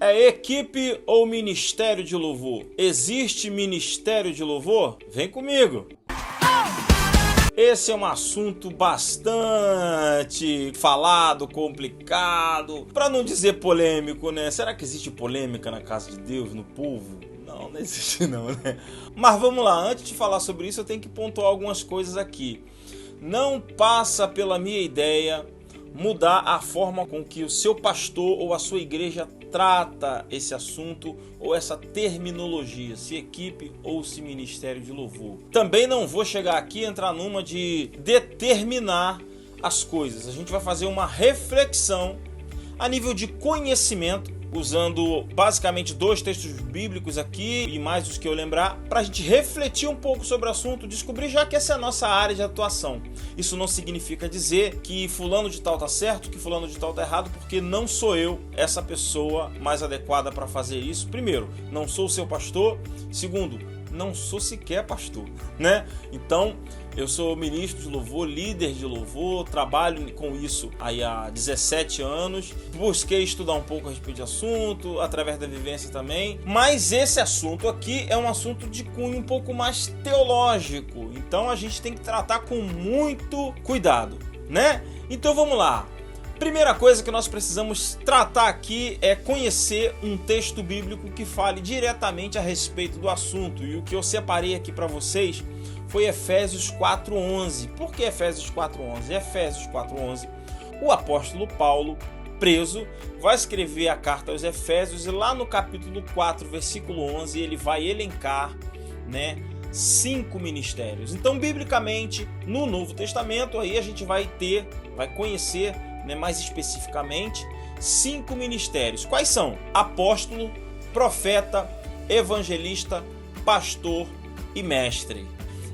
É equipe ou ministério de louvor? Existe ministério de louvor? Vem comigo! Esse é um assunto bastante falado, complicado, para não dizer polêmico, né? Será que existe polêmica na casa de Deus, no povo? Não, não existe não, né? Mas vamos lá, antes de falar sobre isso eu tenho que pontuar algumas coisas aqui. Não passa pela minha ideia mudar a forma com que o seu pastor ou a sua igreja trata esse assunto ou essa terminologia, se equipe ou se ministério de louvor. Também não vou chegar aqui e entrar numa de determinar as coisas. A gente vai fazer uma reflexão a nível de conhecimento, usando basicamente 2 textos bíblicos aqui e mais os que eu lembrar, para a gente refletir um pouco sobre o assunto, descobrir já que essa é a nossa área de atuação. Isso não significa dizer que fulano de tal tá certo, que fulano de tal tá errado, porque não sou eu essa pessoa mais adequada para fazer isso. Primeiro, não sou o seu pastor. Segundo, não sou sequer pastor, né? Então, eu sou ministro de louvor, líder de louvor, trabalho com isso aí há 17 anos. Busquei estudar um pouco a respeito de assunto, através da vivência também. Mas esse assunto aqui é um assunto de cunho um pouco mais teológico. Então a gente tem que tratar com muito cuidado, né? Então vamos lá. Primeira coisa que nós precisamos tratar aqui é conhecer um texto bíblico que fale diretamente a respeito do assunto. E o que eu separei aqui para vocês foi Efésios 4:11. Por que Efésios 4:11? Efésios 4:11, o apóstolo Paulo, preso, vai escrever a carta aos Efésios e lá no capítulo 4, versículo 11, ele vai elencar, né, 5 ministérios. Então, biblicamente, no Novo Testamento, aí a gente vai conhecer, né, mais especificamente 5 ministérios. Quais são? Apóstolo, profeta, evangelista, pastor e mestre.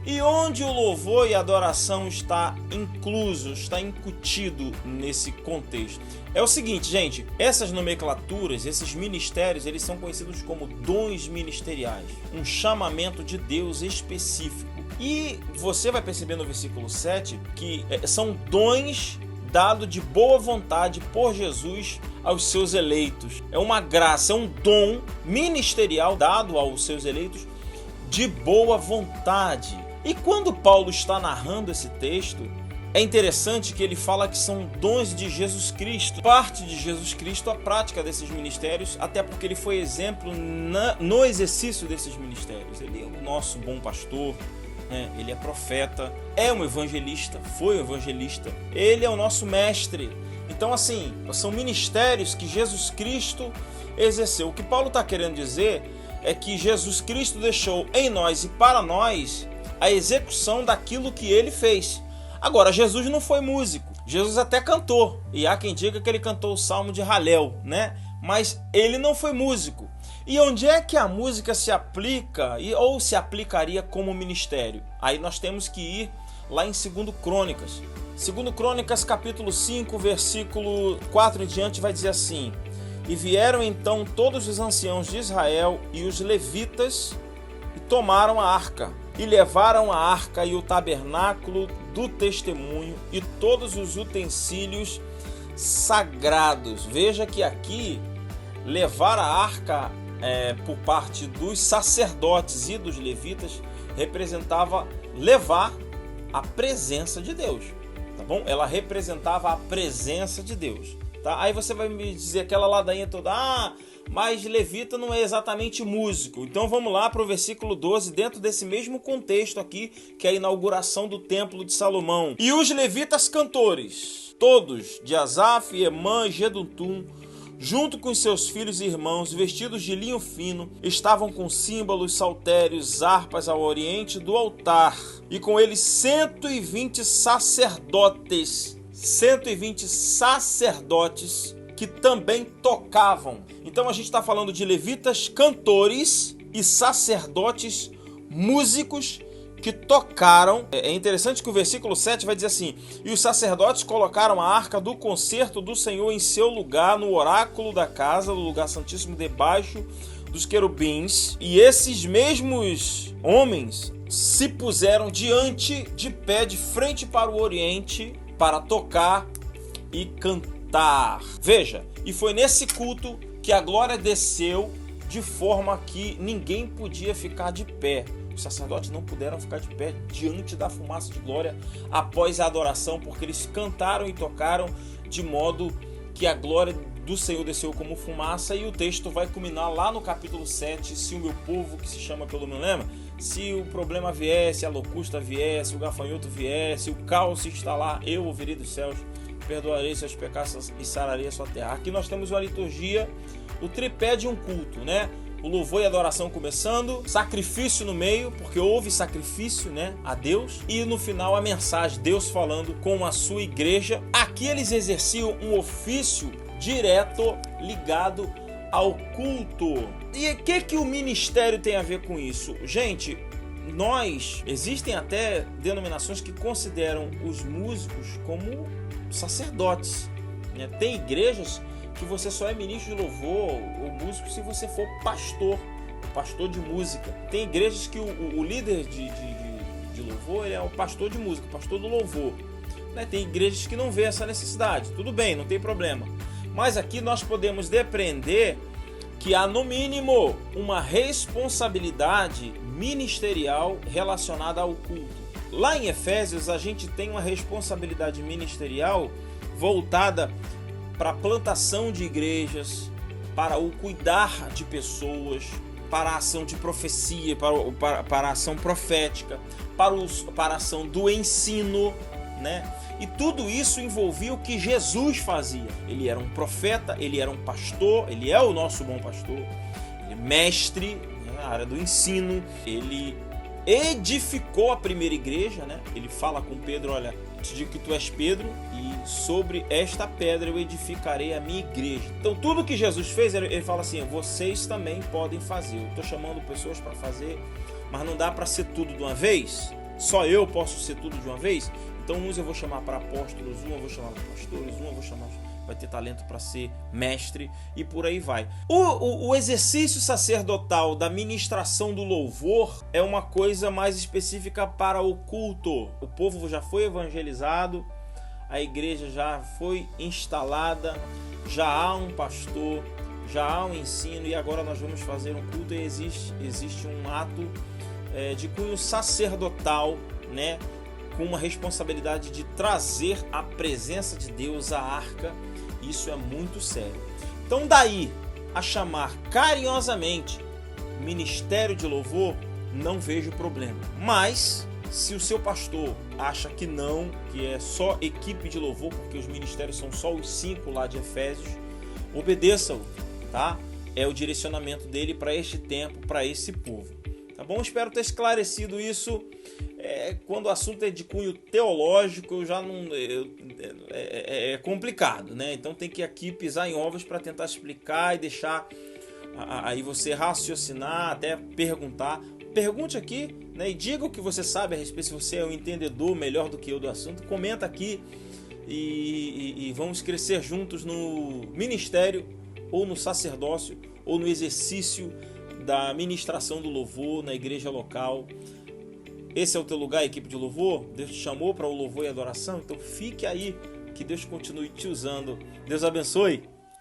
E onde o louvor e a adoração está incluso, está incutido nesse contexto? É o seguinte, gente, essas nomenclaturas, esses ministérios, eles são conhecidos como dons ministeriais, um chamamento de Deus específico. E você vai perceber no versículo 7 que são dons dados de boa vontade por Jesus aos seus eleitos. É uma graça, é um dom ministerial dado aos seus eleitos de boa vontade. E quando Paulo está narrando esse texto, é interessante que ele fala que são dons de Jesus Cristo, parte de Jesus Cristo a prática desses ministérios, até porque ele foi exemplo no exercício desses ministérios. Ele é o nosso bom pastor, né? Ele é profeta, é um evangelista, foi um evangelista, ele é o nosso mestre. Então, assim, são ministérios que Jesus Cristo exerceu. O que Paulo está querendo dizer é que Jesus Cristo deixou em nós e para nós a execução daquilo que ele fez. Agora, Jesus não foi músico, Jesus até cantou, e há quem diga que ele cantou o Salmo de Halel, né? Mas ele não foi músico. E onde é que a música se aplica ou se aplicaria como ministério? Aí nós temos que ir lá em 2 Crônicas. 2 Crônicas capítulo 5, versículo 4 em diante vai dizer assim: E vieram então todos os anciãos de Israel e os levitas e tomaram a arca, e levaram a arca e o tabernáculo do testemunho e todos os utensílios sagrados. Veja que aqui levar a arca por parte dos sacerdotes e dos levitas representava levar a presença de Deus, tá bom? Ela representava a presença de Deus, tá? Aí você vai me dizer aquela ladainha toda, mas levita não é exatamente músico. Então vamos lá para o versículo 12, dentro desse mesmo contexto aqui, que é a inauguração do templo de Salomão. E os levitas cantores, todos, de Asaf, Emã e Jedutum, junto com seus filhos e irmãos, vestidos de linho fino, estavam com símbolos, saltérios, harpas ao oriente do altar, e com eles 120 sacerdotes. 120 sacerdotes que também tocavam. Então a gente está falando de levitas cantores e sacerdotes músicos que tocaram. É interessante que o versículo 7 vai dizer assim: E os sacerdotes colocaram a arca do concerto do Senhor em seu lugar, no oráculo da casa, no lugar santíssimo, debaixo dos querubins. E esses mesmos homens se puseram diante, de pé, de frente para o oriente, para tocar e cantar. Veja, e foi nesse culto que a glória desceu de forma que ninguém podia ficar de pé. Os sacerdotes não puderam ficar de pé diante da fumaça de glória após a adoração, porque eles cantaram e tocaram de modo que a glória do Senhor desceu como fumaça. E o texto vai culminar lá no capítulo 7, se o meu povo, que se chama pelo meu nome, se o problema viesse, a locusta viesse, o gafanhoto viesse, o caos se instalar, eu ouvirei dos céus, perdoarei seus pecados e sararei a sua terra. Aqui nós temos uma liturgia, o tripé de um culto, né? O louvor e a adoração começando, sacrifício no meio, porque houve sacrifício, né, a Deus, e no final a mensagem, Deus falando com a sua igreja. Aqui eles exerciam um ofício direto ligado ao culto. E o que o ministério tem a ver com isso? Gente, existem até denominações que consideram os músicos como sacerdotes, né? Tem igrejas que você só é ministro de louvor ou músico se você for pastor de música. Tem igrejas que o líder de louvor, ele é o pastor de música, pastor do louvor, né? Tem igrejas que não vê essa necessidade, tudo bem, não tem problema. Mas aqui nós podemos depreender que há no mínimo uma responsabilidade ministerial relacionada ao culto. Lá em Efésios a gente tem uma responsabilidade ministerial voltada para a plantação de igrejas, para o cuidar de pessoas, para a ação de profecia, para a ação profética, para a ação do ensino, né? E tudo isso envolvia o que Jesus fazia. Ele era um profeta, ele era um pastor, ele é o nosso bom pastor, ele é mestre, né, na área do ensino, ele edificou a primeira igreja, né? Ele fala com Pedro, olha, te digo que tu és Pedro e sobre esta pedra eu edificarei a minha igreja. Então tudo que Jesus fez, ele fala assim, vocês também podem fazer. Eu estou chamando pessoas para fazer, mas não dá para ser tudo de uma vez. Só eu posso ser tudo de uma vez. Então uns eu vou chamar para apóstolos, um eu vou chamar para pastores, um eu vou chamar, vai ter talento para ser mestre e por aí vai. O exercício sacerdotal da ministração do louvor é uma coisa mais específica para o culto. O povo já foi evangelizado, a igreja já foi instalada, já há um pastor, já há um ensino e agora nós vamos fazer um culto e existe um ato de cunho sacerdotal, né? Com uma responsabilidade de trazer a presença de Deus à arca. Isso é muito sério. Então daí a chamar carinhosamente ministério de louvor, não vejo problema. Mas se o seu pastor acha que não, que é só equipe de louvor, porque os ministérios são só os 5 lá de Efésios, obedeça-o, tá? É o direcionamento dele para este tempo, para esse povo. Tá bom? Espero ter esclarecido isso. Quando o assunto é de cunho teológico, já não é complicado, né? Então tem que aqui pisar em ovos para tentar explicar e deixar aí você raciocinar, até perguntar. Pergunte aqui, né? E diga o que você sabe a respeito, se você é um entendedor melhor do que eu do assunto. Comenta aqui e vamos crescer juntos no ministério, ou no sacerdócio, ou no exercício da ministração do louvor na igreja local. Esse é o teu lugar, equipe de louvor? Deus te chamou para o louvor e adoração? Então fique aí, que Deus continue te usando. Deus abençoe.